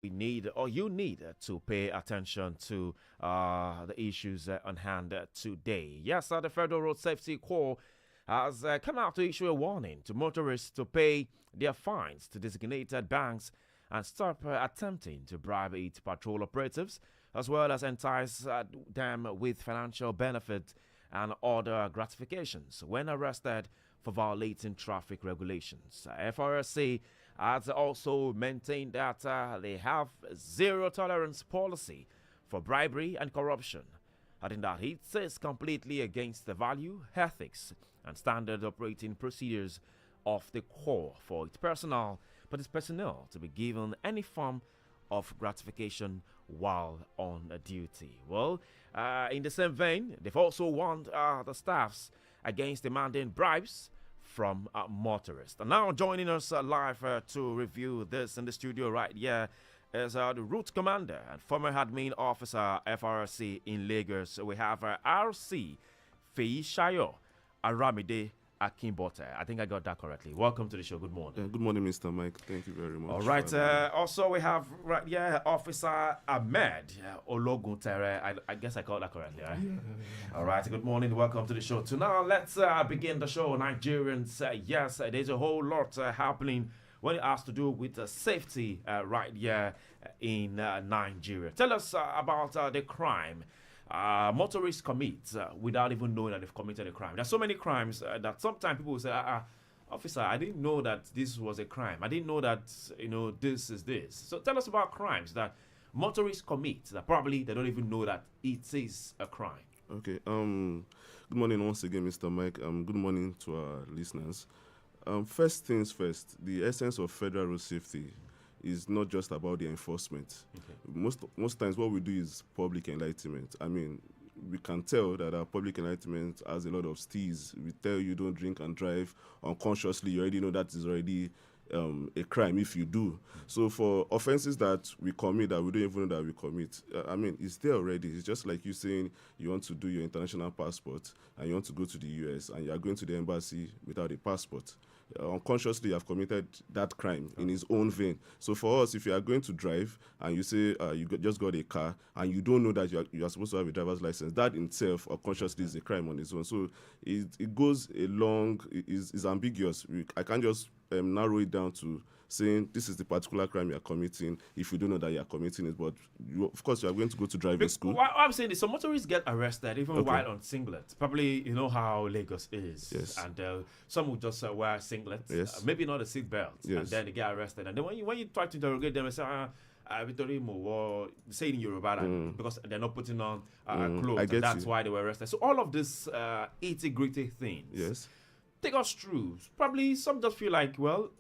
we need or you need to pay attention to the issues on hand today. Yes, the Federal Road Safety Corps has come out to issue a warning to motorists to pay their fines to designated banks and stop attempting to bribe its patrol operatives, as well as entice them with financial benefit and other gratifications when arrested for violating traffic regulations. FRSC has also maintained that they have zero tolerance policy for bribery and corruption, adding that it is completely against the value, ethics, and standard operating procedures of the Corps for its personnel to be given any form of gratification while on duty. Well, in the same vein, they've also warned the staffs against demanding bribes from motorists. And now joining us live to review this in the studio right here is the Route Commander and former admin officer FRSC in Lagos. We have RC Feishayo Aramide Akinbote. I think I got that correctly. Welcome to the show. Good morning. Good morning, Mr. Mike. Thank you very much. All right. Also, we have right here Officer Ahmed Ologuntere. I guess I called that correctly, right? Yeah. All right. Good morning. Welcome to the show. So now let's begin the show. Nigerians, yes, there's a whole lot happening when it has to do with safety right here in Nigeria. Tell us about the crime motorists commit without even knowing that they've committed a crime. There's so many crimes that sometimes people will say, officer, I didn't know that this was a crime. I didn't know that, this is this. So tell us about crimes that motorists commit that probably they don't even know that it is a crime. Okay. Good morning once again, Mr. Mike. Good morning to our listeners. First things first, the essence of federal road safety is not just about the enforcement. Okay. Most times what we do is public enlightenment. I mean, we can tell that our public enlightenment has a lot of steers. We tell you don't drink and drive unconsciously. You already know that is already a crime if you do. So for offenses that we commit that we don't even know that we commit, it's there already. It's just like you saying you want to do your international passport and you want to go to the US and you are going to the embassy without a passport. Unconsciously, you have committed that crime in his own vein. So for us, if you are going to drive and you say just got a car and you don't know that you are supposed to have a driver's license, that in itself unconsciously is a crime on its own. So it goes along, is ambiguous. I can't just narrow it down to saying this is the particular crime you are committing if you don't know that you are committing it. But of course, you are going to go to driving school. What I'm saying is, some motorists get arrested even while on singlet. Probably you know how Lagos is. Yes. And some will just wear singlets. Yes. Maybe not a seat belt. Yes. And then they get arrested. And then when you try to interrogate them, they say, or say in Yoruba because they're not putting on clothes. And that's why they were arrested. So all of this itty-gritty things. Yes. Take us through. Probably some just feel like, well,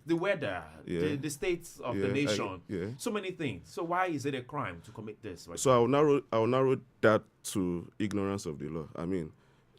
the weather, the states of the nation, so many things. So why is it a crime to commit this? Right? So I'll narrow that to ignorance of the law. I mean,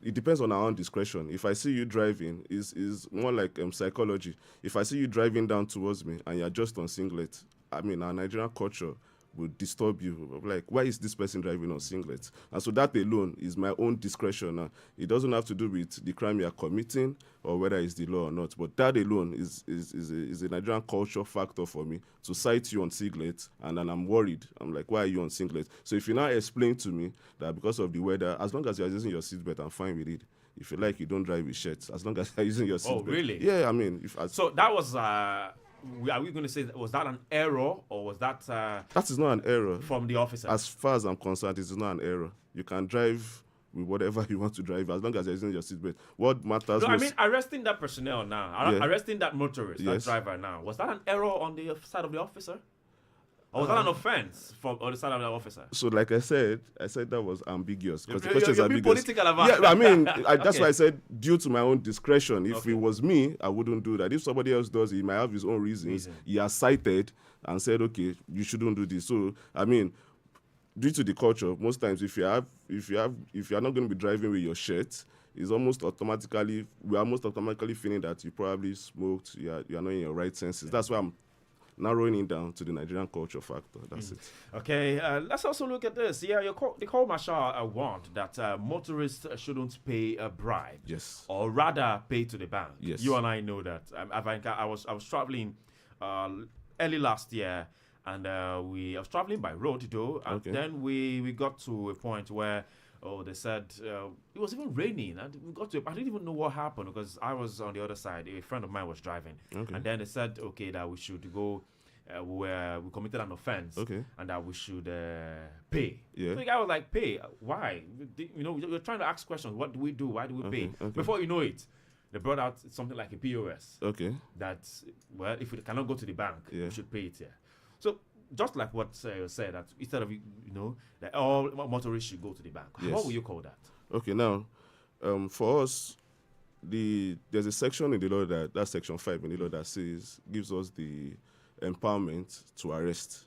it depends on our own discretion. If I see you driving, is more like psychology. If I see you driving down towards me and you're just on singlet, our Nigerian culture would disturb you. Like, why is this person driving on singlets? And so that alone is my own discretion. It doesn't have to do with the crime you are committing or whether it's the law or not. But that alone is a Nigerian culture factor for me to cite you on singlet, and then I'm worried. I'm like, why are you on singlet? So if you now explain to me that because of the weather, as long as you're using your seatbelt, I'm fine with it. If you like, you don't drive with shirts. As long as you're using your seatbelt. Oh, really? Yeah, so that was... are we going to say, was that an error or was that... that is not an error. From the officer? As far as I'm concerned, it is not an error. You can drive with whatever you want to drive as long as you're using your seatbelt. What matters arresting that personnel now, arresting that motorist, that driver now, was that an error on the side of the officer? Or was that an offense on the side of the officer? So, like I said that was ambiguous. Because the question is ambiguous. Political about that's why I said due to my own discretion. If it was me, I wouldn't do that. If somebody else does, he might have his own reasons. He has cited and said, okay, you shouldn't do this. So, due to the culture, most times if you are not going to be driving with your shirt, we are almost automatically feeling that you probably smoked. You are not in your right senses. That's why I'm narrowing it down to the Nigerian culture factor. That's it. Okay, let's also look at this. Yeah, the court marshal warned that motorists shouldn't pay a bribe. Yes. Or rather, pay to the bank. Yes. You and I know that. I was traveling early last year, and I was traveling by road though, and then we got to a point where they said it was even raining, and we got to. I didn't even know what happened because I was on the other side. A friend of mine was driving, and then they said, okay, that we should go. Where we committed an offense, and that we should pay. So the guy was like, "Pay? Why? You're trying to ask questions. What do we do? Why do we pay?" Before you know it, they brought out something like a POS. That, well, if we cannot go to the bank, we should pay it here. So just like what you said, that instead of that all motorists should go to the bank. What will you call that? Okay, now for us, there's a section in the law that's section 5 in the law that gives us the empowerment to arrest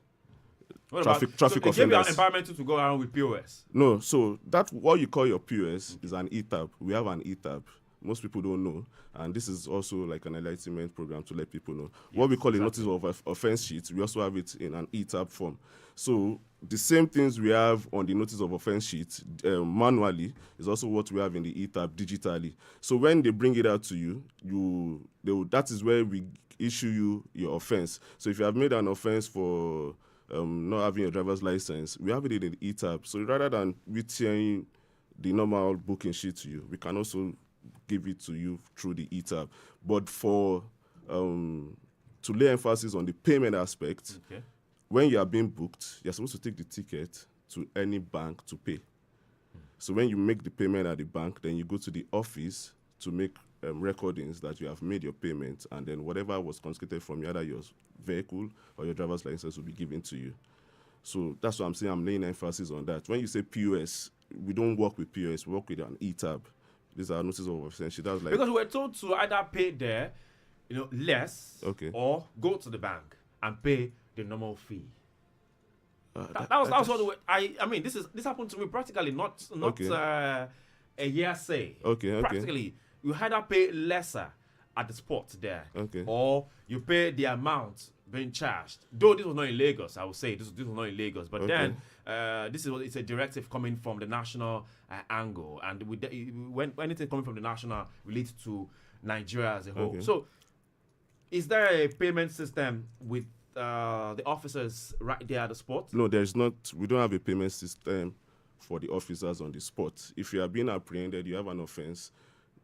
traffic offenders. They give you an empowerment to go around with POS? No, so that what you call your POS is an e-tab. We have an e-tab. Most people don't know, and this is also like an enlightenment program to let people know. What we call a notice of offense sheet, we also have it in an e-tab form. So the same things we have on the notice of offense sheet manually is also what we have in the e-tab digitally. So when they bring it out to you, that is where we issue you your offense. So if you have made an offense for not having your driver's license, we have it in the e-tab. So rather than returning the normal booking sheet to you, we can also give it to you through the e-tab. But for to lay emphasis on the payment aspect, when you are being booked, you're supposed to take the ticket to any bank to pay. So when you make the payment at the bank, then you go to the office to make recordings that you have made your payment, and then whatever was confiscated from either your vehicle or your driver's license will be given to you. So that's what I'm saying. I'm laying emphasis on that. When you say POS, we don't work with POS. We work with an e-tab. These are notices of offense. That's like, because we're told to either pay there, less, or go to the bank and pay the normal fee. That was what I mean. This happened to me practically, not a hearsay. Practically, you either pay lesser at the spot there, or you pay the amount being charged. Though this was not in Lagos, I would say this was not in Lagos, but then it's a directive coming from the national angle, and when anything coming from the national relates to Nigeria as a whole. So, is there a payment system with the officers right there at the spot? No, there's not. We don't have a payment system for the officers on the spot. If you are being apprehended, you have an offense.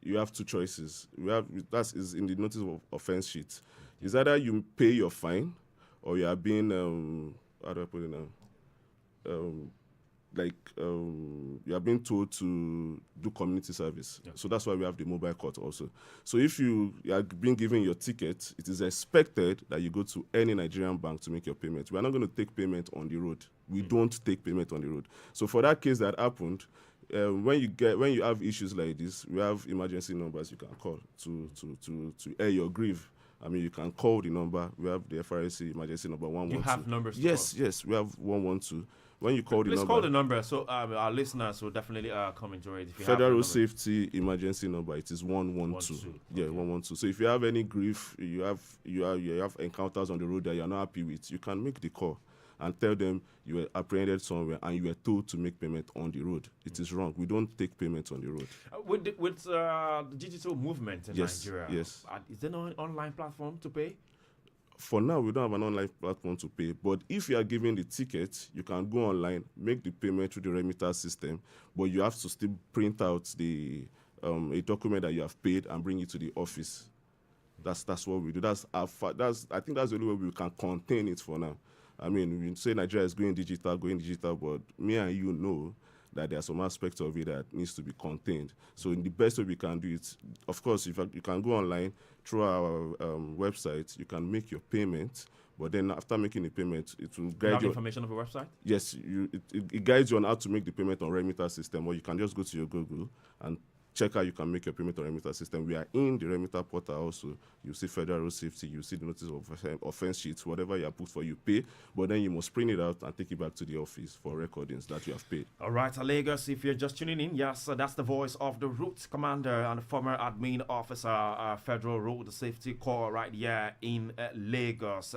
You have two choices. That is in the notice of offense sheet. Is either you pay your fine, or you are being how do I put it now? You are being told to do community service. So that's why we have the mobile court also. So if you are being given your ticket, it is expected that you go to any Nigerian bank to make your payment. We are not going to take payment on the road. We don't take payment on the road. So for that case that happened, when you have issues like this, we have emergency numbers you can call to air your grief. I mean, you can call the number. We have the FRSC emergency number 112. You have numbers? Yes, we have 112. When you call the number, please call the number so our listeners will definitely come into it. If you Federal Road Safety emergency number, it is 112. Yeah, 112. So if you have any grief, you have encounters on the road that you are not happy with, you can make the call and tell them you were apprehended somewhere and you were told to make payment on the road. It is wrong. We don't take payment on the road. With the digital movement in Nigeria, is there no online platform to pay? For now, we don't have an online platform to pay. But if you are given the ticket, you can go online, make the payment through the remitter system, but you have to still print out a document that you have paid and bring it to the office. That's what we do. I think that's the only way we can contain it for now. I mean, we say Nigeria is going digital, but me and you know that there are some aspects of it that needs to be contained. So the best way we can do it, of course, if you can go online through our website, you can make your payment, but then after making the payment, it will guide you. Information of the website? Yes, it guides you on how to make the payment on remitter system, or you can just go to your Google and check how you can make your payment on remitter system. We are in the remitter portal also. You see Federal Road Safety, you see the notice of offense sheets, whatever you have put for, you pay, but then you must print it out and take it back to the office for recordings that you have paid. All right, Lagos, if you're just tuning in, yes, that's the voice of the Route Commander and the former admin officer, Federal Road Safety Corps right here in Lagos.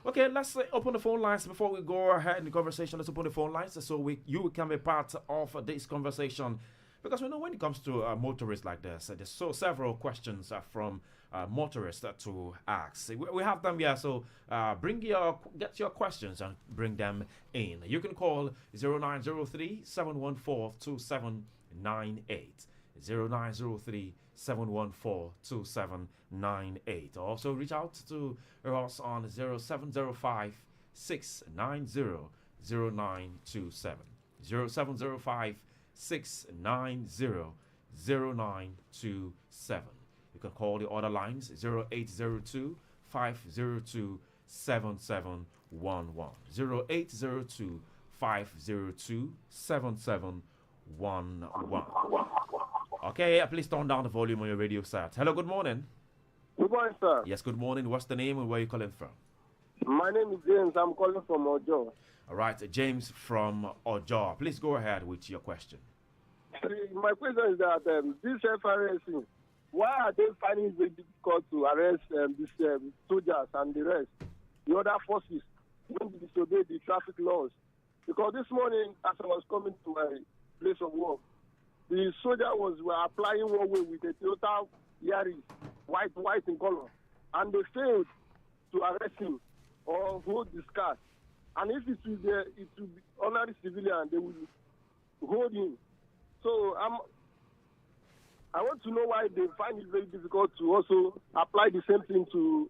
Okay, let's open the phone lines before we go ahead in the conversation. Let's open the phone lines so you can be part of this conversation. Because we know when it comes to motorists like this, there's several questions from motorists to ask. We have them here, so get your questions and bring them in. You can call 0903-714-2798. 0903-714-2798. Also reach out to us on 0705 690 0927. 0705 690 0927. You can call the other lines 0802 502 7711. 0802 502 7711. Okay, please turn down the volume on your radio set. Hello, good morning. Good morning, sir. Yes, good morning. What's the name and where are you calling from? My name is James. I'm calling from Ogar. All right, James from Ogar. Please go ahead with your question. My question is that this FRSC, why are they finding it very difficult to arrest these soldiers and the rest, the other forces, when they disobey the traffic laws? Because this morning, as I was coming to my place of work, the soldier were applying one way with a Toyota Yaris, white in color, and they failed to arrest him or hold his car. And if it will be ordinary civilian, they will hold him. So I want to know why they find it very difficult to also apply the same thing to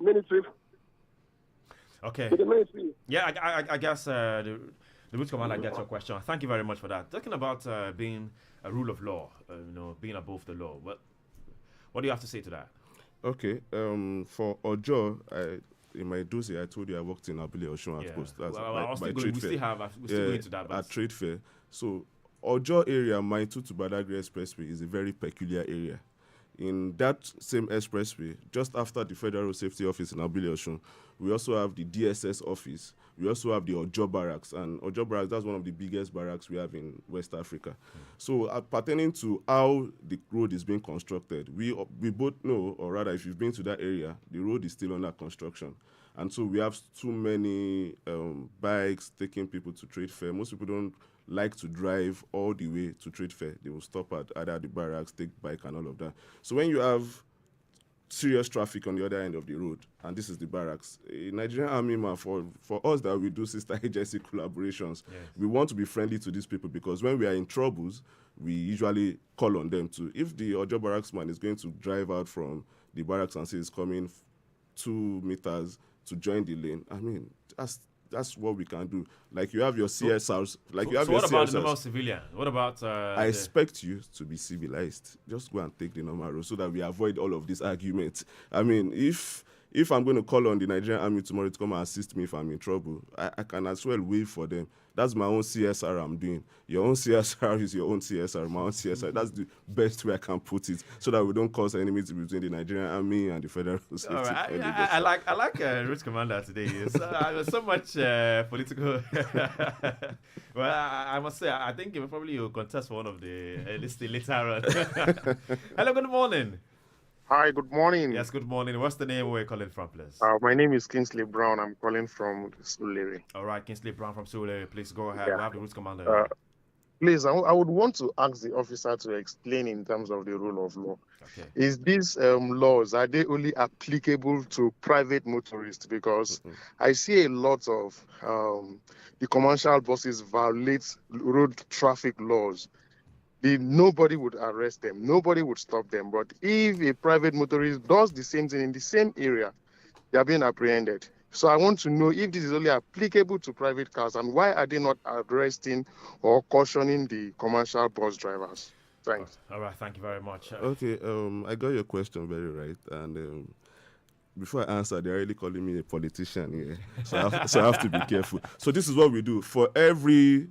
military. Okay. To the military. Yeah, I guess the root commander gets your question. Thank you very much for that. Talking about being a rule of law, being above the law. What do you have to say to that? Okay. For Ojo, in my dossier, I told you I worked in Abule Oshun Outpost. That's we're still going to that. At trade fair. So Ojo area, Maitu to Badagry Expressway, is a very peculiar area. In that same expressway, just after the Federal Safety Office in Abule Oshun, we also have the DSS office. We also have the Ojo Barracks. And Ojo Barracks, that's one of the biggest barracks we have in West Africa. So pertaining to how the road is being constructed, we both know, or rather if you've been to that area, the road is still under construction. And so we have too many bikes taking people to trade fair. Most people don't like to drive all the way to trade fair. They will stop at either the barracks, take bike and all of that. So when you have serious traffic on the other end of the road, and this is the barracks, a Nigerian army man, for us that we do sister agency collaborations, yes, we want to be friendly to these people, because when we are in troubles, we usually call on them to. If the Ojo barracks man is going to drive out from the barracks and say he's coming 2 meters to join the lane, I mean, that's what we can do. Like you have your CSRs. So what about the normal civilian? What about? I expect you to be civilized. Just go and take the normal road so that we avoid all of these arguments. I mean, if I'm going to call on the Nigerian army tomorrow to come and assist me if I'm in trouble, I can as well wait for them. That's my own CSR I'm doing. Your own CSR is your own CSR, my own CSR. That's the best way I can put it, so that we don't cause enmity between the Nigerian army and the Federal Safety. All right. I like Root Commander today. So much political. Well, I must say, I think you'll contest for one of the list later on. Hello, good morning. Hi, good morning. Yes, good morning. What's the name where you're calling from, please? My name is Kingsley Brown. I'm calling from Sulere. All right, Kingsley Brown from Sulere. Please go ahead. Yeah. We have the Root Commander. Please, I would want to ask the officer to explain in terms of the rule of law. Okay. Is these laws, are they only applicable to private motorists? Because I see a lot of the commercial buses violate road traffic laws. Nobody would arrest them. Nobody would stop them. But if a private motorist does the same thing in the same area, they are being apprehended. So I want to know if this is only applicable to private cars, and why are they not arresting or cautioning the commercial bus drivers? Thanks. All right. Thank you very much. Okay. I got your question very right. And before I answer, they're really calling me a politician here. So I have to be careful. So this is what we do. For every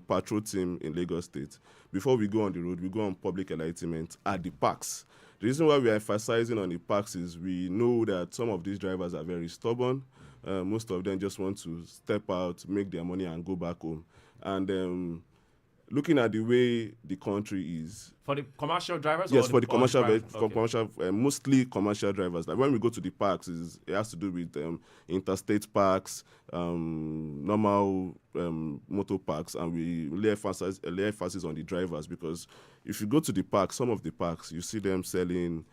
patrol team in Lagos State, before we go on the road, we go on public enlightenment at the parks. The reason why we are emphasizing on the parks is we know that some of these drivers are very stubborn. Most of them just want to step out, make their money, and go back home. And looking at the way the country is. For the commercial drivers? Yes, or for the commercial, private? for commercial, mostly commercial drivers. Like when we go to the parks, it has to do with interstate parks, normal motor parks, and we lay emphasis on the drivers, because if you go to the parks, some of the parks, you see them selling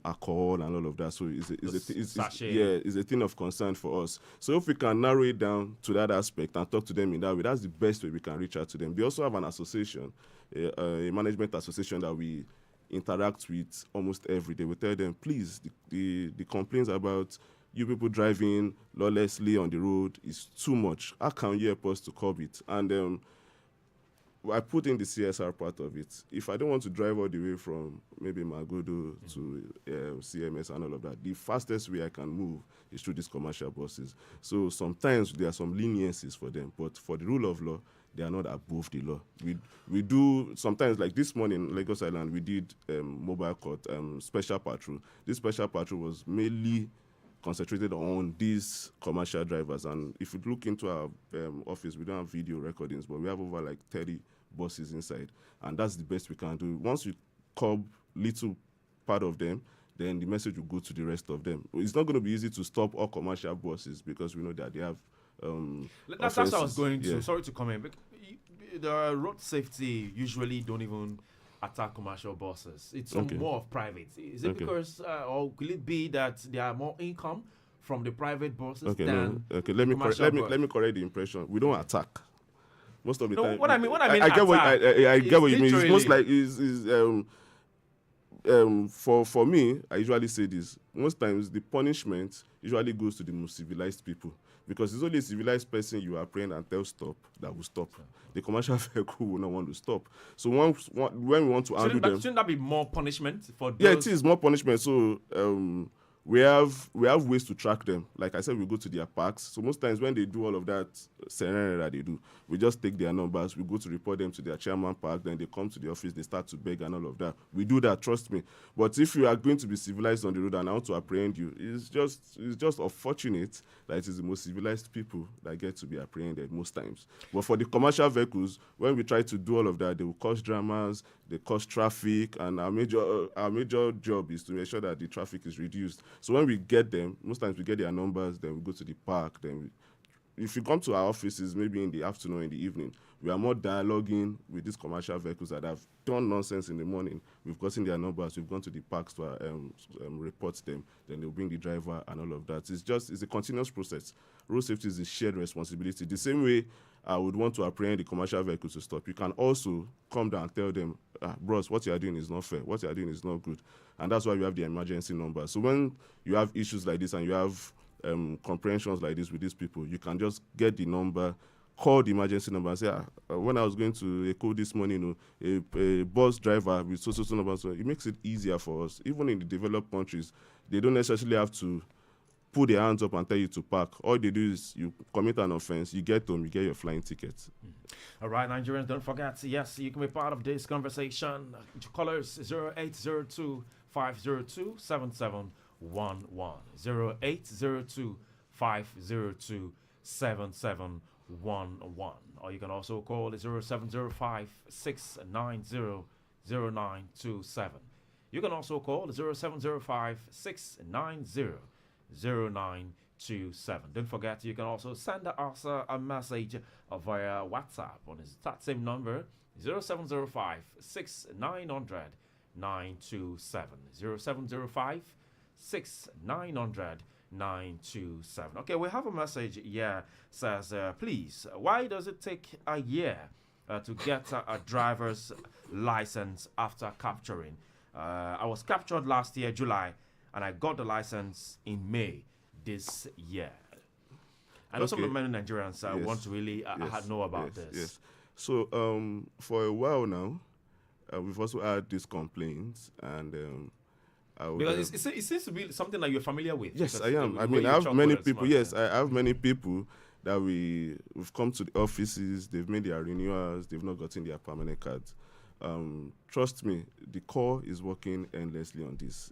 alcohol and all of that. So it's a thing of concern for us. So if we can narrow it down to that aspect and talk to them in that way, that's the best way we can reach out to them. They also have an association, a management association that we interact with almost every day. We tell them, please, the complaints about you people driving lawlessly on the road is too much. How can you help us to curb it? And I put in the CSR part of it. If I don't want to drive all the way from maybe Magodo to CMS and all of that, the fastest way I can move is through these commercial buses. So sometimes there are some leniencies for them, but for the rule of law, they are not above the law. We do sometimes, like this morning, Lagos Island, we did mobile court, special patrol. This special patrol was mainly concentrated on these commercial drivers. And if you look into our office, we don't have video recordings, but we have over like 30 buses inside. And that's the best we can do. Once we curb little part of them, then the message will go to the rest of them. It's not going to be easy to stop all commercial buses, because we know that they have that's what I was going to. Sorry to comment. The road safety usually don't even attack commercial buses. It's more of private. Is it because, or will it be that there are more income from the private buses than let me correct the impression. We don't attack. Most of the time. What I mean, I get what you mean. It's most like for me, I usually say this. Most times, the punishment usually goes to the most civilized people, because it's only a civilized person you apprehend and tell stop that will stop. The commercial vehicle will not want to stop. So when we want to handle them, shouldn't that be more punishment for those? Yeah, it is more punishment. So we have ways to track them. Like I said, we go to their parks. So most times when they do all of that scenario that they do, we just take their numbers, we go to report them to their chairman park, then they come to the office, they start to beg and all of that. We do that, trust me. But if you are going to be civilized on the road and I want to apprehend you, it's just unfortunate that it is the most civilized people that get to be apprehended most times. But for the commercial vehicles, when we try to do all of that, they will cause dramas, they cause traffic, and our major job is to make sure that the traffic is reduced. So when we get them, most times we get their numbers, then we go to the park. Then if you come to our offices, maybe in the afternoon or in the evening, we are more dialoguing with these commercial vehicles that have done nonsense in the morning. We've gotten their numbers, we've gone to the parks to report them, then they'll bring the driver and all of that. It's a continuous process. Road safety is a shared responsibility. The same way I would want to apprehend the commercial vehicle to stop, you can also come down and tell them, bros, what you are doing is not fair, what you are doing is not good. And that's why we have the emergency number. So when you have issues like this and you have comprehensions like this with these people, you can just get the number, call the emergency number and say, when I was going to Eko this morning, a bus driver with so number, so it makes it easier for us. Even in the developed countries, they don't necessarily have to put their hands up and tell you to park. All they do is you commit an offense, you get home, you get your flying ticket. All right, Nigerians, don't forget, yes, you can be part of this conversation. Callers 0802 502 7711. 0802 502 7711. Or you can also call 0705 690 0927. You can also call 0705 690 0927. Don't forget, you can also send us a message via WhatsApp on that same number, 0705 6900 927. 0705 6900 927. Okay, we have a message here. Says, please, why does it take a year to get a driver's license after capturing? I was captured last year, July, and I got the license in May this year. I know some of many Nigerians want to really know about this. Yes. So for a while now, we've also had these complaints, and because it seems to be something that you're familiar with. Yes, I am. I mean, I have many people. Yes, I have many people that we've come to the offices. They've made their renewals. They've not gotten their permanent cards. Trust me, the core is working endlessly on this.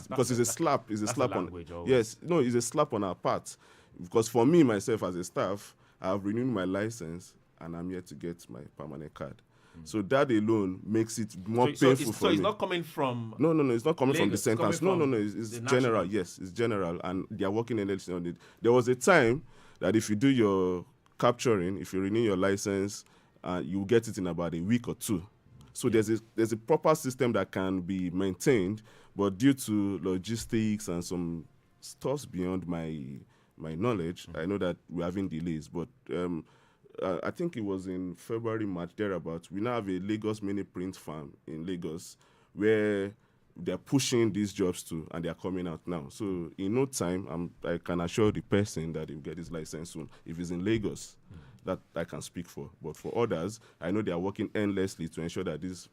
Because it's a slap. It's a slap on. Yes, no, it's a slap on our part. Because for me, myself as a staff, I have renewed my license and I'm yet to get my permanent card. So that alone makes it more So painful for so me. it's not coming from. No, it's not coming from the Lagos, it's coming sentence. No, from it's the general. national. Yes, it's general, and they are working endlessly on it. There was a time that if you do your capturing, if you renew your license, you get it in about a week or two. So there's a proper system that can be maintained, but due to logistics and some stuffs beyond my knowledge, I know that we're having delays. But I think it was in February, March, thereabouts. We now have a Lagos mini print farm in Lagos where they're pushing these jobs to, and they're coming out now. So in no time, I can assure the person that he'll get his license soon. If he's in Lagos, that I can speak for. But for others, I know they are working endlessly to ensure that these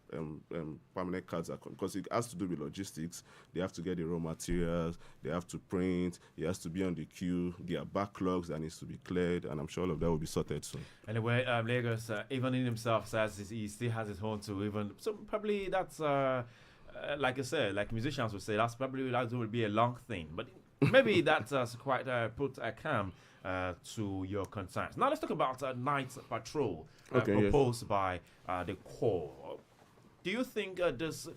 permanent cards are, because it has to do with logistics. They have to get the raw materials, they have to print, it has to be on the queue, there are backlogs that needs to be cleared, and I'm sure all of that will be sorted soon. Anyway, Lagos, even in himself, says he still has his own to even. So probably that's, like I said, like musicians would say, that's probably that will be a long thing. But maybe that's quite put a calm to your concerns. Now let's talk about night patrol proposed by the Corps. Do you think this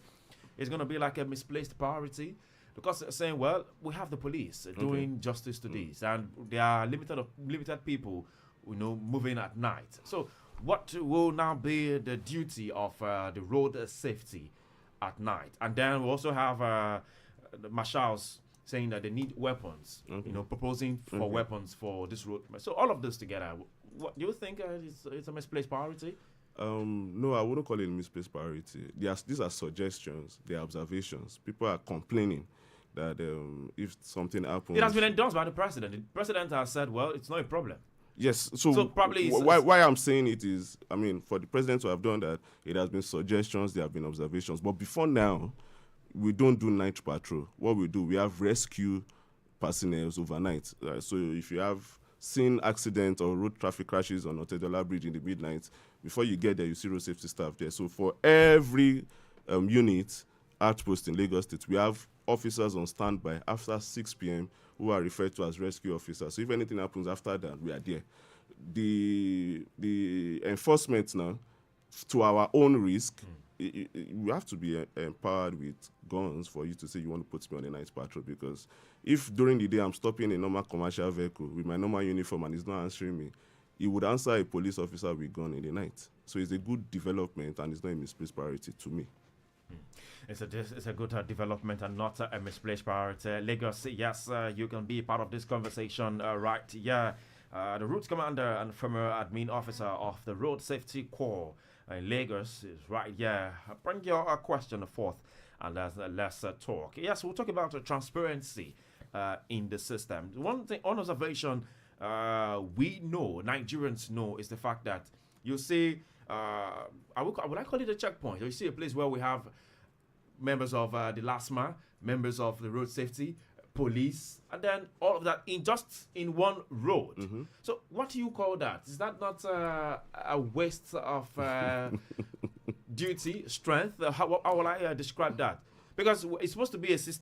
is going to be like a misplaced priority? Because saying, well, we have the police doing justice to this, and there are limited people, moving at night. So what will now be the duty of the road safety at night? And then we also have the marshals saying that they need weapons, proposing for weapons for this road. So all of this together, what do you think it's a misplaced priority? No, I wouldn't call it a misplaced priority. These are suggestions, they are observations. People are complaining that if something happens... It has been endorsed by the president. The president has said, well, it's not a problem. Yes, so probably why I'm saying it is, for the president to have done that, it has been suggestions, there have been observations. But before now, we don't do night patrol. What we do, we have rescue personnel overnight. So if you have seen accidents or road traffic crashes on Otedola Bridge in the midnight, before you get there, you see road safety staff there. So for every unit, outpost in Lagos State, we have officers on standby after 6 p.m. who are referred to as rescue officers. So if anything happens after that, we are there. The enforcement now, to our own risk, you have to be empowered with guns for you to say you want to put me on a night patrol, because if during the day I'm stopping a normal commercial vehicle with my normal uniform and he's not answering me, he would answer a police officer with gun in the night. So it's a good development and it's not a misplaced priority to me. It's a good development and not a misplaced priority. Lagos, yes, you can be part of this conversation, right? Yeah, the Route Commander and former admin officer of the Road Safety Corps in Lagos is right. Yeah, bring your question forth and let's talk. Yes, we'll talk about transparency in the system. One observation we know, Nigerians know, is the fact that you see, would I call it a checkpoint? You see a place where we have members of the LASMA, members of the road safety, police, and then all of that in one road. So what do you call that? Is that not a waste of duty, strength? How will I describe that? Because it's supposed to be a system